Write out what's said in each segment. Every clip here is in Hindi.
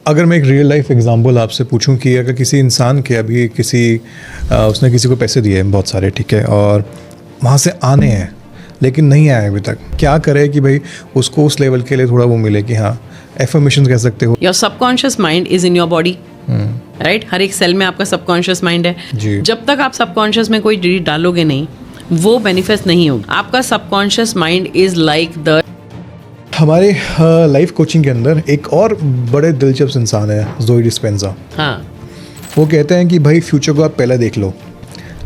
अगर मैं एक रियल लाइफ एग्जांपल आपसे पूछूं कि अगर किसी इंसान के अभी उसने किसी को पैसे दिए हैं बहुत सारे, ठीक है, और वहाँ से आने हैं लेकिन नहीं आए अभी तक, क्या करे कि भाई उसको उस लेवल के लिए थोड़ा वो मिले कि हाँ एफर्मेशन कह सकते हो। Your subconscious mind is in your body, right. हर एक सेल में आपका सबकॉन्शियस माइंड है जी। जब तक आप सबकॉन्शियस में कोई डिलीट डालोगे नहीं, वो मैनिफेस्ट नहीं होगा। आपका subconscious mind is like the हमारे लाइफ कोचिंग के अंदर एक और बड़े दिलचस्प इंसान है, ज़ोई डिस्पेंजा। हाँ, वो कहते हैं कि भाई फ्यूचर को आप पहले देख लो,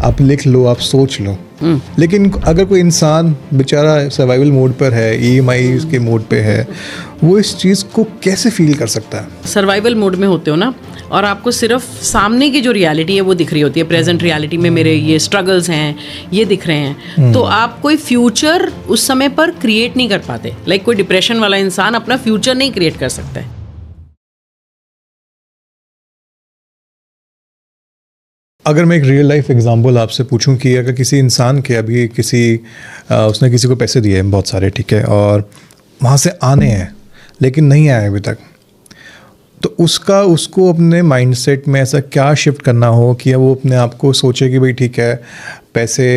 आप लिख लो, आप सोच लो। लेकिन अगर कोई इंसान बेचारा सर्वाइवल मोड पर है, EMI के मोड पे है, वो इस चीज़ को कैसे फील कर सकता है? सर्वाइवल मोड में होते हो ना, और आपको सिर्फ सामने की जो रियलिटी है वो दिख रही होती है। प्रेजेंट रियलिटी में मेरे ये स्ट्रगल्स हैं, ये दिख रहे हैं, तो आप कोई फ्यूचर उस समय पर क्रिएट नहीं कर पाते। लाइक कोई डिप्रेशन वाला इंसान अपना फ्यूचर नहीं क्रिएट कर सकता है। अगर मैं एक रियल लाइफ एग्जांपल आपसे पूछूं कि अगर किसी इंसान के अभी उसने किसी को पैसे दिए हैं बहुत सारे, ठीक है, और वहाँ से आने हैं लेकिन नहीं आए अभी तक, तो उसको अपने माइंडसेट में ऐसा क्या शिफ्ट करना हो कि वो अपने आप को सोचे कि भाई ठीक है, पैसे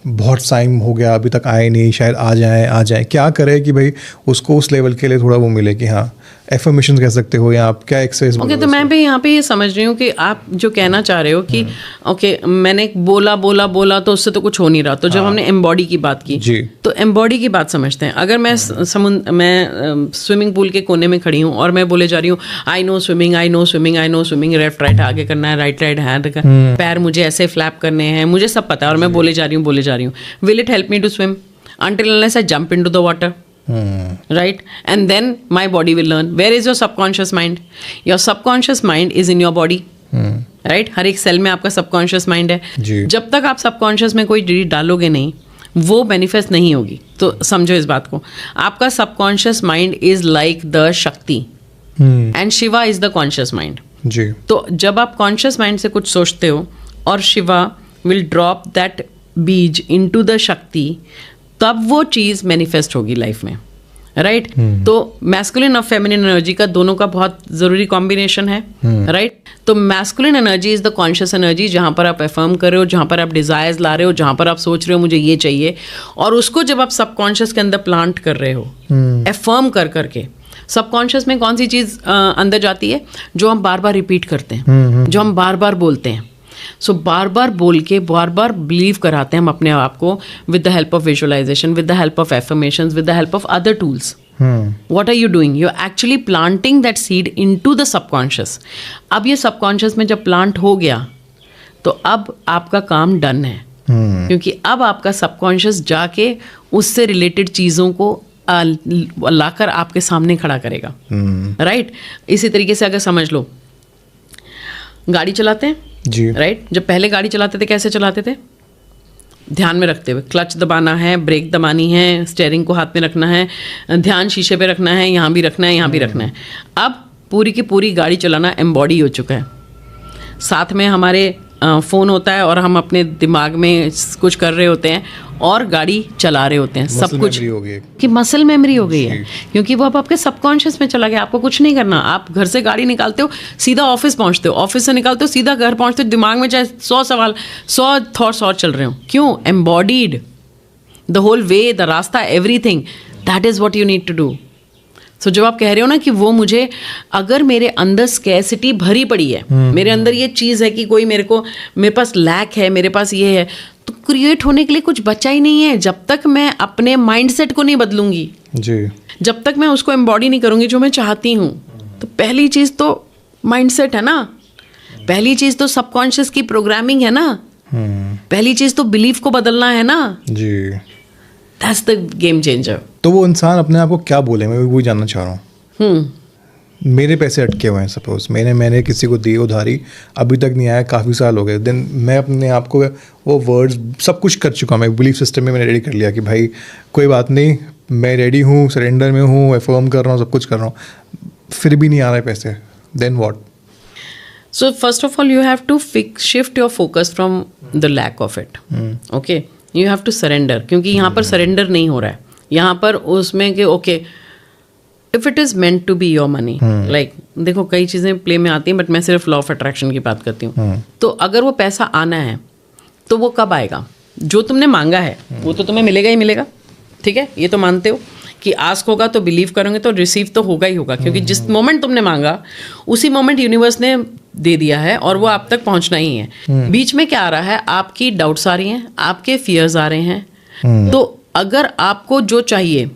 बहुत टाइम हो गया अभी तक आए नहीं, शायद आ जाए, क्या करे कि भाई उसको उस लेवल के लिए थोड़ा वो मिले कि हाँ एफर्मेशन कह सकते हो, या आप क्या एक्सरसाइज। ओके, तो मैं भी यहाँ पे ये समझ रही हूँ कि आप जो कहना चाह रहे हो कि ओके मैंने बोला तो उससे तो कुछ हो नहीं रहा। तो जब हमने एम्बॉडी की बात की जी, तो एम्बॉडी की बात समझते हैं। अगर मैं स्विमिंग पूल के कोने में खड़ी हूँ और मैं बोले जा रही हूँ I know swimming, left right आगे करना है, राइट हैंड का पैर मुझे ऐसे फ्लैप करने हैं, मुझे सब पता है, और मैं बोले जा रही हूँ, will it help me to swim until unless I jump into the water? Right? And then my body will learn. Where is your subconscious mind? Your subconscious mind is in your body. Right? हर एक सेल में आपका सबकॉन्शियस माइंड है जी। जब तक आप सबकॉन्शियस में कोई डिलीट डालोगे नहीं, वो मैनिफेस्ट नहीं होगी। तो समझो इस बात को, आपका subconscious mind is like the Shakti and Shiva is the conscious mind जी। तो जब आप कॉन्शियस माइंड से कुछ सोचते हो और शिवा विल ड्रॉप दैट बीज इनटू द शक्ति, तब वो चीज़ मैनिफेस्ट होगी लाइफ में, राइट। तो मैस्कुलिन और फेमिनिन एनर्जी का दोनों का बहुत ज़रूरी कॉम्बिनेशन है, राइट। तो masculine energy is the conscious energy, जहाँ पर आप एफर्म कर रहे हो, जहाँ पर आप डिज़ायर्स ला रहे हो, जहाँ पर आप सोच रहे हो मुझे ये चाहिए, और उसको जब आप सबकॉन्शियस के अंदर प्लांट कर रहे हो एफर्म कर करके, सबकॉन्शियस में कौन सी चीज़ अंदर जाती है? जो हम बार बार रिपीट करते हैं, जो हम बार बार बोलते हैं। सो बार बार बोल के बार बार बिलीव कराते हैं हम अपने आप को, with the help of visualisation, with the help of affirmations, with the help of other tools. What are you doing? You are actually planting that seed into the subconscious. अब ये सबकॉन्शियस में जब प्लांट हो गया तो अब आपका काम डन है, क्योंकि अब आपका सबकॉन्शियस जाके उससे रिलेटेड चीज़ों को लाकर आपके सामने खड़ा करेगा, राइट। इसी तरीके से अगर समझ लो, गाड़ी चलाते हैं जी, राइट। जब पहले गाड़ी चलाते थे कैसे चलाते थे? ध्यान में रखते हुए, क्लच दबाना है, ब्रेक दबानी है, स्टीयरिंग को हाथ में रखना है, ध्यान शीशे पे रखना है, यहाँ भी रखना है, यहाँ भी रखना है। अब पूरी की पूरी गाड़ी चलाना एम्बॉडी हो चुका है। साथ में हमारे फ़ोन होता है और हम अपने दिमाग में कुछ कर रहे होते हैं और गाड़ी चला रहे होते हैं, सब कुछ कि मसल मेमोरी हो गई है, क्योंकि वो अब आपके सबकॉन्शियस में चला गया। आपको कुछ नहीं करना, आप घर से गाड़ी निकालते हो, सीधा ऑफिस पहुंचते हो, ऑफिस से निकालते हो, सीधा घर पहुंचते हो, दिमाग में चाहे 100 सवाल, 100 थॉट्स और चल रहे हो। क्यों? Embodied the whole way, the रास्ता, everything, that is what you need to do. So जब आप कह रहे हो ना कि वो मुझे, अगर मेरे अंदर स्कैसिटी भरी पड़ी है, मेरे अंदर ये चीज़ है कि कोई मेरे पास लैक है, मेरे पास ये है, तो क्रिएट होने के लिए कुछ बचा ही नहीं है जब तक मैं अपने माइंडसेट को नहीं बदलूंगी जी, जब तक मैं उसको एम्बॉडी नहीं करूंगी जो मैं चाहती हूँ। तो पहली चीज़ तो माइंडसेट है ना, पहली चीज़ तो सबकॉन्शियस की प्रोग्रामिंग है ना, पहली चीज़ तो बिलीफ को बदलना है ना जी। That's the game changer. तो वो इंसान अपने आप को क्या बोले, मैं वही जानना चाह रहा हूँ। मेरे पैसे अटके हुए हैं, सपोज मैंने किसी को दी उधारी, अभी तक नहीं आया, काफ़ी साल हो गए, देन मैं अपने आप को वो वर्ड्स सब कुछ कर चुका हूँ, मैं बिलीफ सिस्टम में मैंने रेडी कर लिया कि भाई कोई बात नहीं, मैं रेडी हूँ, सरेंडर में हूँ, एफर्म कर रहा हूँ, सब कुछ कर रहा हूँ, फिर भी नहीं आ रहे पैसे, then what? So first of all, you have to shift your focus from the lack of it. Okay, you have to surrender, क्योंकि यहाँ पर सरेंडर नहीं हो रहा है, यहाँ पर उसमें कि okay if it is meant to be your money, like देखो कई चीजें प्ले में आती हैं, बट मैं सिर्फ लॉ ऑफ अट्रैक्शन की बात करती हूँ. तो अगर वो पैसा आना है तो वो कब आएगा? जो तुमने मांगा है वो तो तुम्हें मिलेगा ही मिलेगा. ठीक है, ये तो मानते हो कि आस्क होगा तो बिलीव करोगे तो रिसीव तो होगा ही होगा, क्योंकि जिस मोमेंट तुमने मांगा उसी मोमेंट यूनिवर्स ने दे दिया है और वो आप तक पहुंचना ही है. बीच में क्या आ रहा है? आपकी डाउट्स आ रही हैं, आपके फियर्स आ रहे हैं. तो अगर आपको जो चाहिए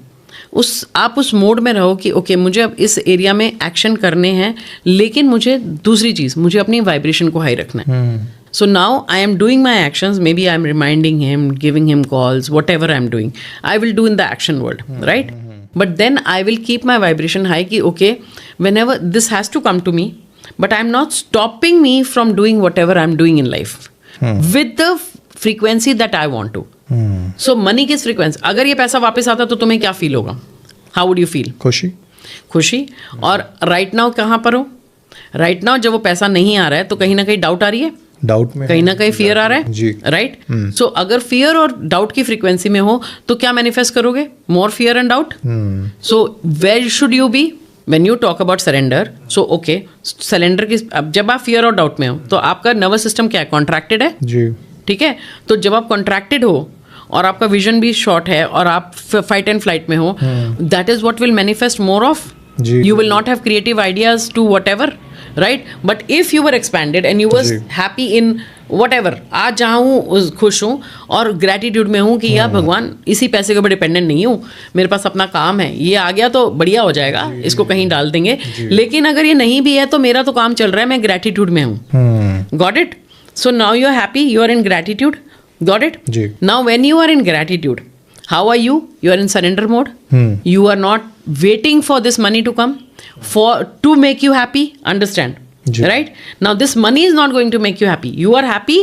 आप उस मोड में रहो कि ओके मुझे अब इस एरिया में एक्शन करने हैं, लेकिन मुझे दूसरी चीज़, मुझे अपनी वाइब्रेशन को हाई रखना है. So now I am doing my actions, maybe I am reminding him, giving him calls, whatever I am doing, I will do in the action world, right? But then I will keep my vibration high ki okay, whenever this has to come to me, but I am not stopping me from doing whatever I am doing in life with the frequency that I want to. So money किस frequency? अगर ये पैसा वापस आता तो तुम्हें क्या फील होगा? How would you feel? खुशी. और right now कहाँ पर हो? Right now जब वो पैसा नहीं आ रहा है तो कहीं ना कहीं डाउट आ रही है, डाउट में कहीं ना कहीं फियर आ रहा है, राइट? सो अगर फियर और डाउट की फ्रीक्वेंसी में हो तो क्या मैनिफेस्ट करोगे? More fear and doubt. So where should you be when you talk about surrender? So okay, surrender की अब जब आप फियर और डाउट में हो तो आपका नर्वस सिस्टम क्या है? कॉन्ट्रैक्टेड है जी. ठीक है, तो जब आप कॉन्ट्रैक्टेड हो और आपका विजन भी शॉर्ट है और आप फाइट एंड फ्लाइट में हो, that is what will manifest more of. You will not have creative ideas to whatever, right? But if you were expanded and you was happy in whatever, आज जहाँ हूँ खुश हूँ और ग्रेटिट्यूड में हूँ कि यार भगवान इसी पैसे के ऊपर डिपेंडेंट नहीं हूँ, मेरे पास अपना काम है, ये आ गया तो बढ़िया हो जाएगा, इसको कहीं डाल देंगे. लेकिन अगर ये नहीं भी है तो मेरा तो काम चल रहा है, मैं ग्रेटिट्यूड में हूँ. Got it? So now you are happy, you are in gratitude. Got it? Now when you are in gratitude, how are you? You are in surrender mode. You are not waiting for this money to come to make you happy. Understand? Right? Now this money is not going to make you happy. You are happy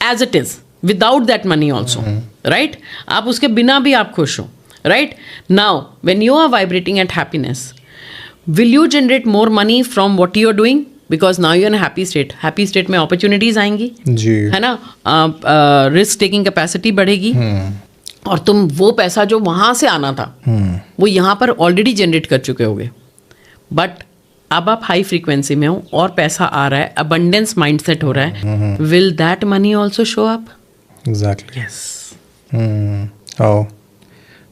as it is without that money also. Right? आप उसके बिना भी आप खुश हो. Right? Now when you are vibrating at happiness, will you generate more money from what you are doing? Because now you're in a happy state. Happy state में opportunities आएंगी, है ना? रिस्क टेकिंग कैपेसिटी बढ़ेगी. और तुम वो पैसा जो वहाँ से आना था वो यहाँ पर ऑलरेडी जनरेट कर चुके होगे. बट अब आप हाई फ्रीक्वेंसी में हो और पैसा आ रहा है, अबंडेंस माइंडसेट हो रहा है. Will that money also show up? Exactly. Yes. ओ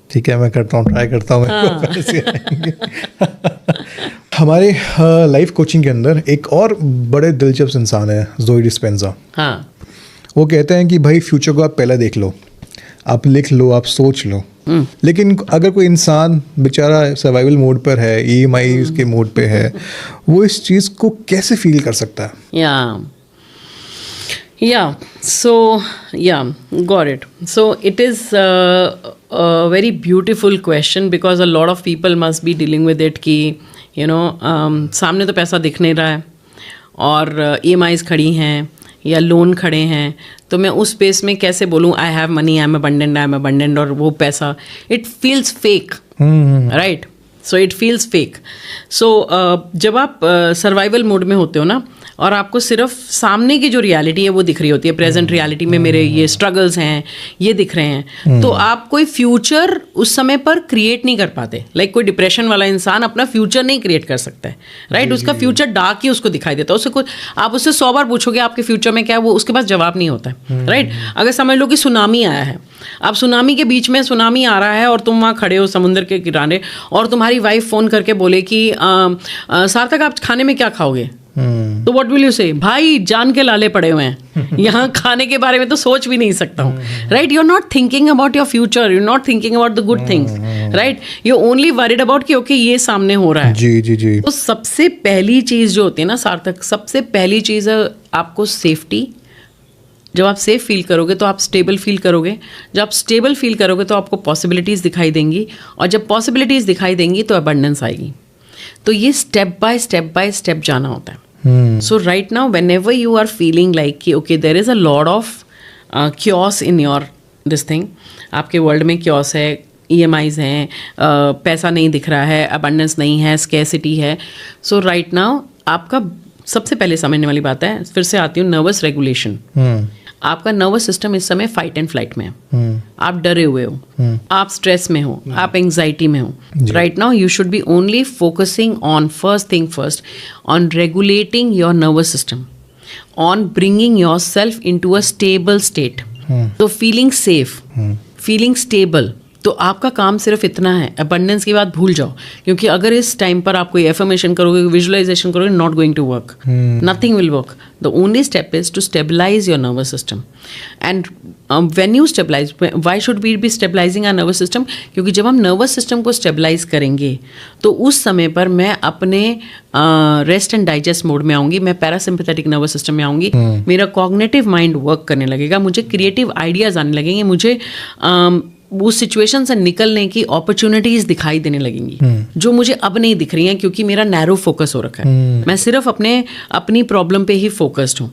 ठीक है, मैं करता हूँ, ट्राई करता हूँ. हमारे लाइफ कोचिंग के अंदर एक और बड़े दिलचस्प इंसान है, ज़ोई डिस्पेंजा. हाँ. वो कहते हैं कि भाई फ्यूचर को आप पहले देख लो, आप लिख लो, आप सोच लो. लेकिन अगर कोई इंसान बेचारा सर्वाइवल मोड पर है, EMI के मोड पे है, वो इस चीज़ को कैसे फील कर सकता है? Got it. So it is a very beautiful question because a lot of people must be dealing with it कि सामने तो पैसा दिख नहीं रहा है और EMIs खड़ी हैं या लोन खड़े हैं, तो मैं उस स्पेस में कैसे बोलूँ I have money, I am abundant, और वो पैसा it feels fake, right? So it feels fake. So जब आप सर्वाइवल मोड में होते हो ना और आपको सिर्फ सामने की जो रियलिटी है वो दिख रही होती है, प्रेजेंट रियलिटी में मेरे ये स्ट्रगल्स हैं ये दिख रहे हैं, तो आप कोई फ्यूचर उस समय पर क्रिएट नहीं कर पाते. लाइक कोई डिप्रेशन वाला इंसान अपना फ्यूचर नहीं क्रिएट कर सकता है, राइट? उसका फ्यूचर डार्क ही उसको दिखाई देता है. उससे कुछ आप उससे 100 बार पूछोगे आपके फ्यूचर में क्या है, वो उसके पास जवाब नहीं होता है, राइट? अगर समझ लो कि सुनामी आया है, अब सुनामी के बीच में सुनामी आ रहा है और तुम वहाँ खड़े हो समुद्र के किनारे और तुम्हारी वाइफ फ़ोन करके बोले कि सार्थक आप खाने में क्या खाओगे, तो व्हाट विल यू से? भाई जान के लाले पड़े हुए हैं, यहाँ खाने के बारे में तो सोच भी नहीं सकता हूँ, right? You are not thinking about your future, you are not thinking about the good things, right? You only worried about कि ओके ये सामने हो रहा है. जी जी जी. तो सबसे पहली चीज़ जो होती है ना सार्थक, सबसे पहली चीज़ है आपको सेफ्टी. जब आप सेफ फील करोगे तो आप स्टेबल फील करोगे, जब आप स्टेबल फील करोगे तो आपको पॉसिबिलिटीज़ दिखाई देंगी, और जब पॉसिबिलिटीज़ दिखाई देंगी तो अबंडेंस आएगी. तो ये स्टेप बाय स्टेप जाना होता है. So right now whenever you are feeling like कि okay there is a lot of chaos in your this thing, आपके वर्ल्ड में chaos है, EMIs हैं, पैसा नहीं दिख रहा है, abundance नहीं है, scarcity है, so right now आपका सबसे पहले समझने वाली बात है, फिर से आती हूँ नर्वस रेगुलेशन. आपका नर्वस सिस्टम इस समय फाइट एंड फ्लाइट में है, आप डरे हुए हो, आप स्ट्रेस में हो, आप एंग्जाइटी में हो. Right now you should be only focusing on first thing first, on regulating your nervous system, on bringing your self in to a stable state. तो फीलिंग सेफ, फीलिंग स्टेबल. तो आपका काम सिर्फ इतना है, अबंडेंस की बात भूल जाओ, क्योंकि अगर इस टाइम पर आप कोई एफर्मेशन करोगे, विजुअलाइजेशन करोगे, not going to work, nothing will work. The only step is to stabilise your nervous system. And when you stabilise, why should we be stabilising our nervous system? क्योंकि जब हम नर्वस सिस्टम को स्टेबलाइज करेंगे तो उस समय पर मैं अपने रेस्ट एंड डाइजेस्ट मोड में आऊँगी, मैं पैरासिम्पैथेटिक नर्वस सिस्टम में आऊँगी, मेरा कॉग्निटिव माइंड वर्क करने लगेगा, मुझे क्रिएटिव आइडियाज़ आने लगेंगे, मुझे उस सिचुएशन से निकलने की अपॉर्चुनिटीज दिखाई देने लगेंगी जो मुझे अब नहीं दिख रही हैं, क्योंकि मेरा नैरो फोकस हो रखा है. मैं सिर्फ अपनी प्रॉब्लम पे ही फोकस्ड हूँ.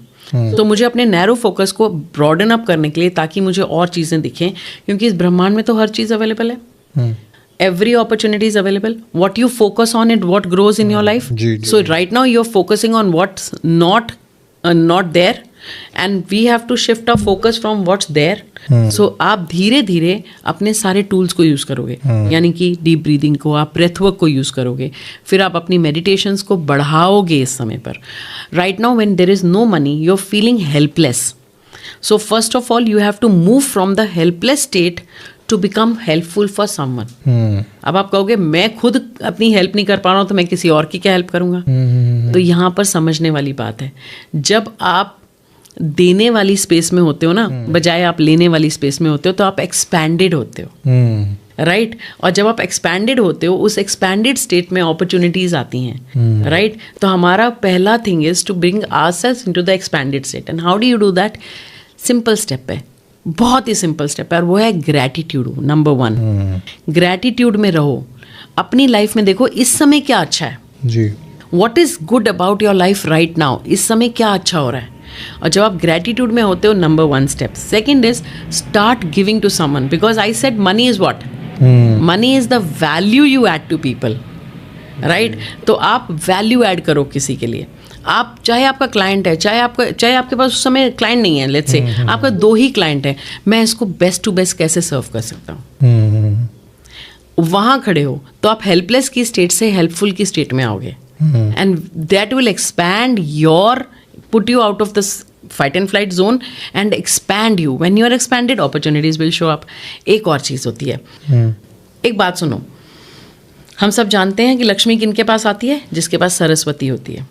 तो मुझे अपने नैरो फोकस को ब्रॉडन अप करने के लिए, ताकि मुझे और चीज़ें दिखें, क्योंकि इस ब्रह्मांड में तो हर चीज़ अवेलेबल है. Every opportunity is available. What you focus on it, what grows in your life. So right now you're focusing on what's not there, and we have to shift our focus from what's there. So आप धीरे धीरे अपने सारे टूल्स को यूज़ करोगे, यानी कि डीप ब्रीदिंग को, आप ब्रेथ वर्क को यूज़ करोगे, फिर आप अपनी मेडिटेशंस को बढ़ाओगे इस समय पर. Right now when there is no money, you are feeling helpless. So first of all you have to move from the helpless state to become helpful for someone. अब आप कहोगे मैं खुद अपनी हेल्प नहीं कर पा रहा हूँ तो मैं किसी और की क्या हेल्प करूँगा? तो यहाँ पर समझने वाली बात है, जब आप देने वाली स्पेस में होते हो ना, बजाय आप लेने वाली स्पेस में होते हो, तो आप एक्सपैंडेड होते हो. राइट और जब आप एक्सपैंडेड होते हो, उस एक्सपैंडेड स्टेट में अपॉर्चुनिटीज आती हैं. राइट तो हमारा पहला thing is to bring ourselves into the expanded state. And how do you do that? Simple step है, बहुत ही सिंपल स्टेप है, और वो है ग्रैटिट्यूड. नंबर 1, ग्रैटिट्यूड में रहो. अपनी लाइफ में देखो इस समय क्या अच्छा है जी. What is good about your life right now. इस समय क्या अच्छा हो रहा है, और जब आप ग्रैटिट्यूड में होते हो, number 1 step. Second is start giving to someone, because I said money is what, money is the value you add to people. Right तो आप वैल्यू ऐड करो किसी के लिए. आप चाहे आपका क्लाइंट है, चाहे आपके पास उस समय क्लाइंट नहीं है, लेट्स से आपका 2 ही क्लाइंट है, मैं इसको बेस्ट टू बेस्ट कैसे सर्व कर सकता हूँ, वहाँ खड़े हो तो आप हेल्पलेस की स्टेट से हेल्पफुल की स्टेट में आओगे. And that will expand your, put you out of this fight and flight zone and expand you. When you are expanded, opportunities will show up. एक और चीज़ होती है, एक बात सुनो, हम सब जानते हैं कि लक्ष्मी किनके पास आती है? जिसके पास सरस्वती होती है.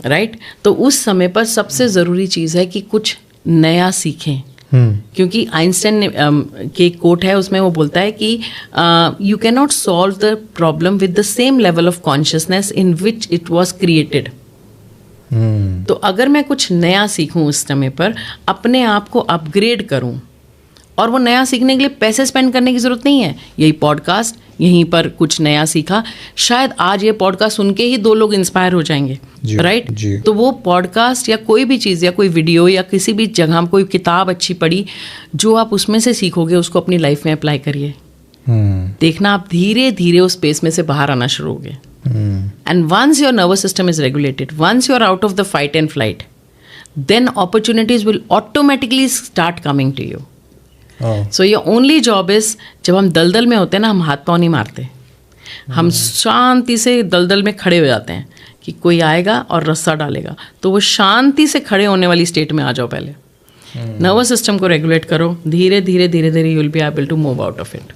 राइट तो उस समय पर सबसे ज़रूरी चीज़ है कि कुछ नया सीखें. क्योंकि आइंस्टाइन ने के कोट है, उसमें वो बोलता है कि you can not solve the problem with the same level of consciousness in which it was created. तो अगर मैं कुछ नया सीखूं उस समय पर, अपने आप को अपग्रेड करूं, और वो नया सीखने के लिए पैसे स्पेंड करने की ज़रूरत नहीं है. यही पॉडकास्ट, यहीं पर कुछ नया सीखा, शायद आज ये पॉडकास्ट सुन के ही 2 लोग इंस्पायर हो जाएंगे. राइट तो वो पॉडकास्ट या कोई भी चीज़ या कोई वीडियो या किसी भी जगह कोई किताब अच्छी पढ़ी, जो आप उसमें से सीखोगे उसको अपनी लाइफ में अप्लाई करिए. देखना आप धीरे धीरे उस स्पेस में से बाहर आना शुरू होगे. And once your nervous system is regulated, once you are out of the fight and flight, then opportunities will automatically start coming to you. So your only job is, जब हम दलदल में होते हैं ना, हम हाथ पाँव नहीं मारते, हम शांति से दलदल में खड़े हो जाते हैं कि कोई आएगा और रस्सा डालेगा. तो वो शांति से खड़े होने वाली स्टेट में आ जाओ. पहले नर्वस सिस्टम को रेगुलेट करो, धीरे धीरे धीरे धीरे you will be able to move out of it.